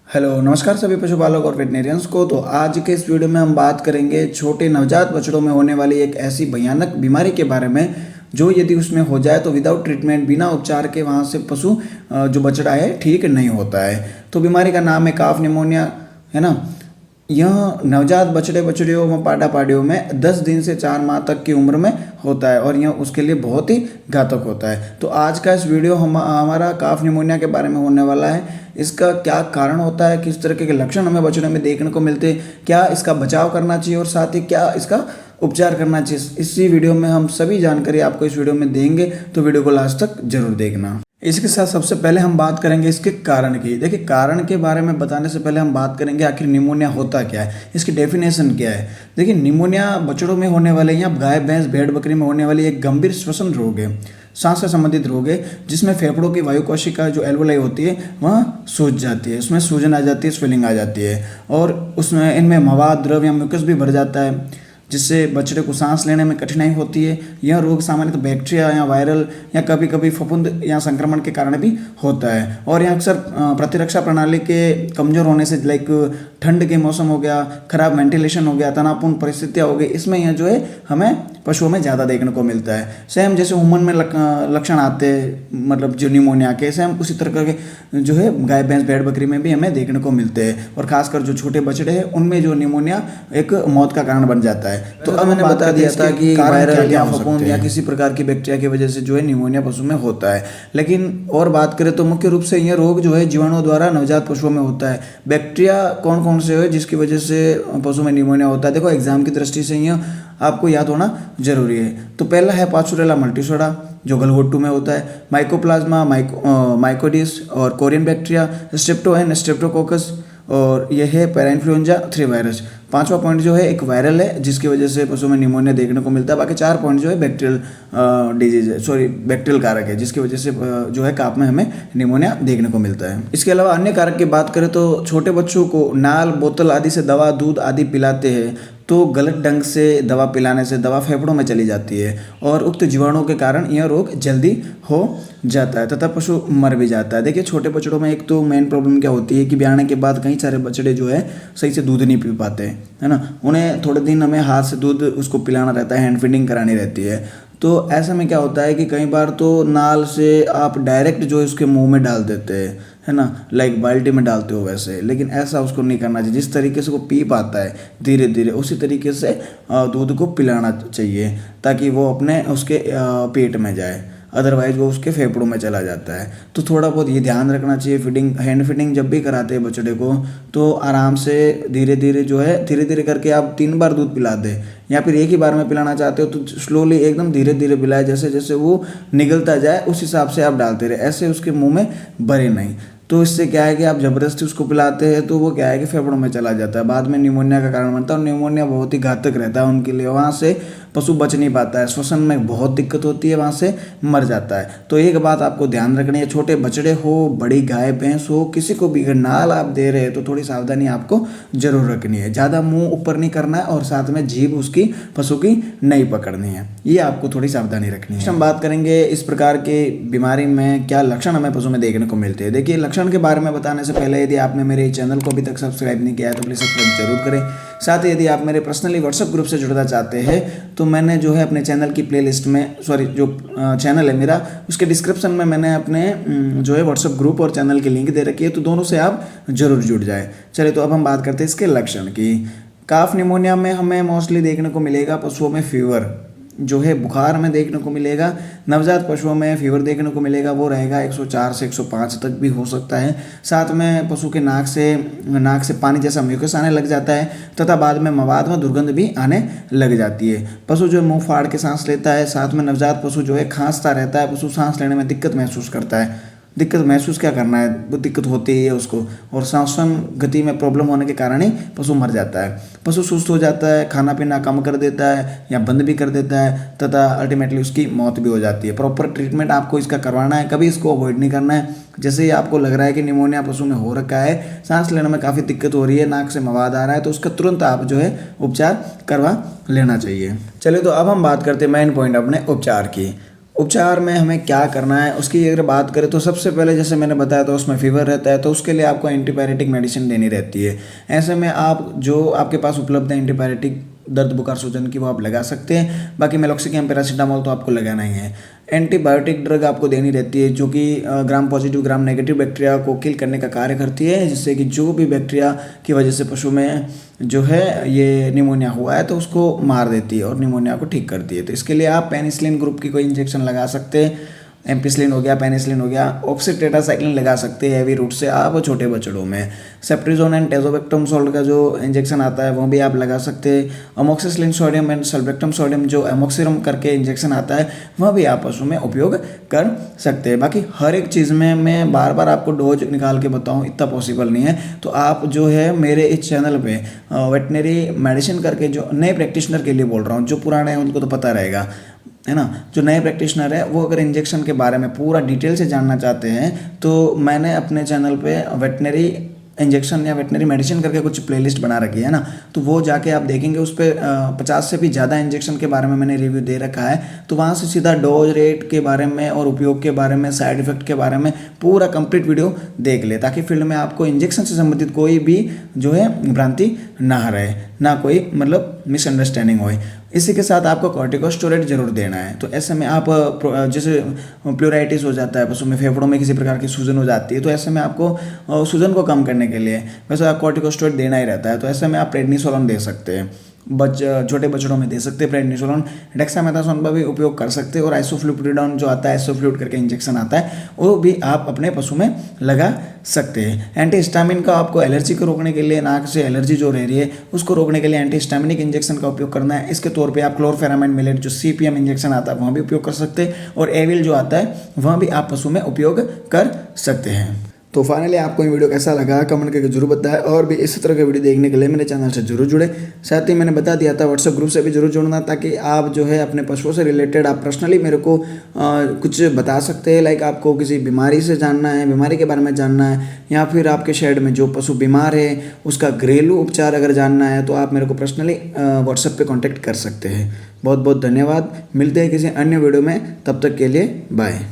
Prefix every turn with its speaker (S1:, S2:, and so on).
S1: Hello नमस्कार सभी पशुपालक और वेटनेरियंस को। तो आज के इस वीडियो में हम बात करेंगे छोटे नवजात बछड़ों में होने वाली एक ऐसी भयानक बीमारी के बारे में जो यदि उसमें हो जाए तो विदाउट ट्रीटमेंट बिना उपचार के वहाँ से पशु जो बछड़ा है ठीक नहीं होता है। तो बीमारी का नाम है काफ निमोनिया, है ना। यह नवजात बछड़े बछड़ियों व पाडा पाडियों में 10 दिन से 4 माह तक की उम्र में होता है और यह उसके लिए बहुत ही घातक होता है। तो आज का इस वीडियो हमारा काफ निमोनिया के बारे में होने वाला है। इसका क्या कारण होता है, किस तरह के लक्षण हमें बछड़े में देखने को मिलते हैं, क्या इसका बचाव करना चाहिए और साथ ही क्या इसका उपचार करना चाहिए, इसी वीडियो में हम सभी जानकारी आपको इस वीडियो में देंगे। तो वीडियो को लास्ट तक जरूर देखना। इसके साथ सबसे पहले हम बात करेंगे इसके कारण की। देखिए, कारण के बारे में बताने से पहले हम बात करेंगे आखिर निमोनिया होता क्या है, इसकी डेफिनेशन क्या है। देखिए, निमोनिया बछड़ों में होने वाले या गाय भैंस भेड़ बकरी में होने वाली एक गंभीर श्वसन रोग है, सांस से संबंधित रोग है, जिसमें फेफड़ों की वायु कोशिका जो एल्वोलाई होती है वह सूज जाती है, उसमें सूजन आ जाती है, स्वेलिंग आ जाती है और उसमें इनमें मवाद द्रव या म्यूकस भी भर जाता है, जिससे बछड़े को सांस लेने में कठिनाई होती है। यह रोग सामान्यतः बैक्टीरिया या वायरल या कभी कभी फफूंद या संक्रमण के कारण भी होता है। और यह अक्सर प्रतिरक्षा प्रणाली के कमजोर होने से, लाइक ठंड के मौसम हो गया, खराब वेंटिलेशन हो गया, तनावपूर्ण परिस्थितियाँ हो गई, इसमें यह जो है हमें पशुओं में ज़्यादा देखने को मिलता है। सेम जैसे ह्यूमन में लक्षण आते हैं, मतलब जो निमोनिया के, सेम उसी तरह के जो है गाय भैंस भेड़ बकरी में भी हमें देखने को मिलते हैं। और खासकर जो छोटे बछड़े हैं उनमें जो निमोनिया एक मौत का कारण बन जाता है। तो अब मैंने बता दिया था कि वायरल या फफूंद या किसी प्रकार की बैक्टीरिया की वजह से जो है निमोनिया पशु में होता है। लेकिन और बात करें तो मुख्य रूप से यह रोग जो है जीवाणुओं द्वारा नवजात पशुओं में होता है। बैक्टीरिया कौन कौन से है जिसकी वजह से पशु में निमोनिया होता है, देखो एग्जाम की दृष्टि से यह आपको याद होना जरूरी है। तो पहला है पास्चुरेला मल्टीसोडा जो गलघोटू में होता है, माइकोप्लाज्मा माइकोडिस और Korean bacteria, strepto and Streptococcus, और यह है पैराइन्फ्लुएंजा 3 वायरस। पांचवा पॉइंट जो है एक वायरल है जिसकी वजह से पशु में निमोनिया देखने को मिलता है। बाकी 4 पॉइंट जो है बैक्टीरियल डिजीज है, बैक्टीरियल कारक है, जिसकी वजह से जो है काफ में हमें निमोनिया देखने को मिलता है। इसके अलावा अन्य कारक की बात करें तो छोटे बच्चों को नाल बोतल आदि से दवा दूध आदि पिलाते हैं तो गलत ढंग से दवा पिलाने से दवा फेफड़ों में चली जाती है और उक्त जीवाणुओं के कारण यह रोग जल्दी हो जाता है तथा पशु मर भी जाता है। देखिए, छोटे बछड़ों में एक तो मेन प्रॉब्लम क्या होती है कि ब्याने के बाद कई सारे बछड़े जो है सही से दूध नहीं पी पाते, है ना। उन्हें थोड़े दिन हमें हाथ से दूध उसको पिलाना रहता है, हैंड फीडिंग करानी रहती है। तो ऐसे में क्या होता है कि कई बार तो नाल से आप डायरेक्ट जो है उसके मुंह में डाल देते हैं, है ना, लाइक बाल्टी में डालते हो वैसे। लेकिन ऐसा उसको नहीं करना चाहिए। जिस तरीके से वो पी पाता है धीरे धीरे उसी तरीके से दूध को पिलाना चाहिए ताकि वो अपने उसके पेट में जाए, अदरवाइज वो उसके फेफड़ों में चला जाता है। तो थोड़ा बहुत ये ध्यान रखना चाहिए। फीडिंग हैंड फीडिंग जब भी कराते हैं बछड़े को तो आराम से धीरे धीरे जो है धीरे धीरे करके आप 3 बार दूध पिला दें, या फिर एक ही बार में पिलाना चाहते हो तो स्लोली एकदम धीरे धीरे पिलाए, जैसे जैसे वो निगलता जाए उस हिसाब से आप डालते रहे, ऐसे उसके मुंह में भरे नहीं। तो इससे क्या है कि आप ज़बरदस्ती उसको पिलाते हैं तो वो क्या है कि फेफड़ों में चला जाता है, बाद में निमोनिया का कारण बनता है और निमोनिया बहुत ही घातक रहता है उनके लिए। वहाँ से पशु बच नहीं पाता है, श्वसन में बहुत दिक्कत होती है, वहाँ से मर जाता है। तो एक बात आपको ध्यान रखनी है, छोटे बछड़े हो, बड़ी गाय भैंस हो, किसी को भी अगर नाल आप दे रहे हैं तो थोड़ी सावधानी आपको जरूर रखनी है। ज़्यादा मुंह ऊपर नहीं करना है और साथ में जीभ उसकी पशु की नहीं पकड़नी है, ये आपको थोड़ी सावधानी रखनी है। हम बात करेंगे इस प्रकार की बीमारी में क्या लक्षण हमें पशु में देखने को मिलते हैं। देखिए, लक्षण के बारे में बताने से पहले यदि आपने मेरे चैनल को अभी तक सब्सक्राइब नहीं किया है तो प्लीज़ सब्सक्राइब जरूर करें। साथ ही यदि आप मेरे पर्सनली व्हाट्सएप ग्रुप से जुड़ना चाहते हैं तो मैंने जो है अपने चैनल की प्लेलिस्ट में, जो चैनल है मेरा, उसके डिस्क्रिप्शन में मैंने अपने जो है व्हाट्सएप ग्रुप और चैनल की लिंक दे रखी है, तो दोनों से आप जरूर जुड़ जाए। चलिए, तो अब हम बात करते हैं इसके लक्षण की। काफ निमोनिया में हमें मोस्टली देखने को मिलेगा पशुओं में फीवर जो है, बुखार हमें देखने को मिलेगा। नवजात पशुओं में फीवर देखने को मिलेगा, वो रहेगा 104 से 105 तक भी हो सकता है। साथ में पशु के नाक से पानी जैसा म्यूकस आने लग जाता है तथा बाद में मवाद में दुर्गंध भी आने लग जाती है। पशु जो मुंह फाड़ के सांस लेता है, साथ में नवजात पशु जो है खांसता रहता है, पशु सांस लेने में दिक्कत महसूस करता है। दिक्कत महसूस क्या करना है, वो दिक्कत होती ही है उसको, और श्वसन गति में प्रॉब्लम होने के कारण ही पशु मर जाता है। पशु सुस्त हो जाता है, खाना पीना कम कर देता है या बंद भी कर देता है तथा अल्टीमेटली उसकी मौत भी हो जाती है। प्रॉपर ट्रीटमेंट आपको इसका करवाना है, कभी इसको अवॉइड नहीं करना है। जैसे ही आपको लग रहा है कि निमोनिया पशु में हो रखा है, सांस लेने में काफ़ी दिक्कत हो रही है, नाक से मवाद आ रहा है, तो उसका तुरंत आप जो है उपचार करवा लेना चाहिए। चलिए, तो अब हम बात करते हैं मेन पॉइंट अपने उपचार की। उपचार में हमें क्या करना है उसकी अगर बात करें तो सबसे पहले जैसे मैंने बताया था उसमें फीवर रहता है तो उसके लिए आपको एंटीबायोटिक मेडिसिन देनी रहती है। ऐसे में आप जो आपके पास उपलब्ध है एंटीबायोटिक दर्द बुखार सूजन की वो आप लगा सकते हैं। बाकी मेलोक्सिकम पैरासीटामोल तो आपको लगाना ही है। एंटीबायोटिक ड्रग आपको देनी रहती है जो कि gram positive gram negative bacteria को किल करने का कार्य करती है, जिससे कि जो भी बैक्टीरिया की वजह से पशु में जो है ये निमोनिया हुआ है तो उसको मार देती है और निमोनिया को ठीक करती है। तो इसके लिए आप पेनिसिलिन ग्रुप की कोई इंजेक्शन लगा सकते हैं। एम्पिसिलिन हो गया, पेनिसिलिन हो गया, ऑक्सीटेट्रासाइक्लिन लगा सकते हैं हैवी रूट से आप छोटे बछड़ों में। सेप्ट्रिजोन एंड टेजोबेक्टम सोल्ट का जो इंजेक्शन आता है वो भी आप लगा सकते हैं। अमोक्सिसिलिन सोडियम एंड सल्बेक्टम सोडियम जो एमोक्सिरम करके इंजेक्शन आता है वह भी आप पशु में उपयोग कर सकते हैं। बाकी हर एक चीज़ में मैं बार बार आपको डोज निकाल के बताऊँ इतना पॉसिबल नहीं है, तो आप जो है मेरे इस चैनल पे वेटनरी मेडिसिन करके जो नए प्रैक्टिशनर के लिए बोल रहा हूँ, जो पुराने हैं उनको तो पता रहेगा है ना, जो नए प्रैक्टिशनर है वो अगर इंजेक्शन के बारे में पूरा डिटेल से जानना चाहते हैं तो मैंने अपने चैनल पे वेटनरी इंजेक्शन या वेटनरी मेडिसिन करके कुछ प्लेलिस्ट बना रखी है ना, तो वो जाके आप देखेंगे उस पर 50 से भी ज़्यादा इंजेक्शन के बारे में मैंने रिव्यू दे रखा है। तो वहाँ से सीधा डोज रेट के बारे में और उपयोग के बारे में साइड इफेक्ट के बारे में पूरा कंप्लीट वीडियो देख ले, ताकि फील्ड में आपको इंजेक्शन से संबंधित कोई भी जो है भ्रांति ना रहे, ना कोई मतलब मिसअंडरस्टैंडिंग हो। इसी के साथ आपको कॉर्टिकोस्टेरॉइड जरूर देना है। तो ऐसे में आप जैसे प्लूराइटिस हो जाता है पशु में, फेफड़ों में किसी प्रकार की सूजन हो जाती है, तो ऐसे में आपको सूजन को कम करने के लिए वैसे आप कॉर्टिकोस्टेरॉइड देना ही रहता है। तो ऐसे में आप प्रेडनिसोलोन दे सकते हैं, छोटे बछड़ों में दे सकते हैं प्रेडनिसोलोन। डेक्सामेथासोन का भी उपयोग कर सकते हैं और आइसोफ्लुपिरिडोन जो आता है, आइसोफ्लूट करके इंजेक्शन आता है, वो भी आप अपने पशु में लगा सकते हैं। एंटीहिस्टामिन का आपको एलर्जी को रोकने के लिए, नाक से एलर्जी जो रह रही है उसको रोकने के लिए एंटीहिस्टामिनिक इंजेक्शन का उपयोग करना है। इसके तौर पे आप क्लोरफेरामाइन मिलेट जो CPM इंजेक्शन आता है वहाँ भी उपयोग कर सकते हैं, और एविल जो आता है वहाँ भी आप पशु में उपयोग कर सकते हैं। तो फाइनली आपको ये वीडियो कैसा लगा कमेंट करके जरूर बताएं, और भी इस तरह के वीडियो देखने के लिए मेरे चैनल से जरूर जुड़े। साथ ही मैंने बता दिया था व्हाट्सएप ग्रुप से भी जरूर जुड़ना, ताकि आप जो है अपने पशुओं से रिलेटेड आप पर्सनली मेरे को कुछ बता सकते हैं। लाइक आपको किसी बीमारी से जानना है, बीमारी के बारे में जानना है, या फिर आपके शेड में जो पशु बीमार है उसका घरेलू उपचार अगर जानना है तो आप मेरे को पर्सनली व्हाट्सएप पर कॉन्टैक्ट कर सकते हैं। बहुत बहुत धन्यवाद। मिलते हैं किसी अन्य वीडियो में, तब तक के लिए बाय।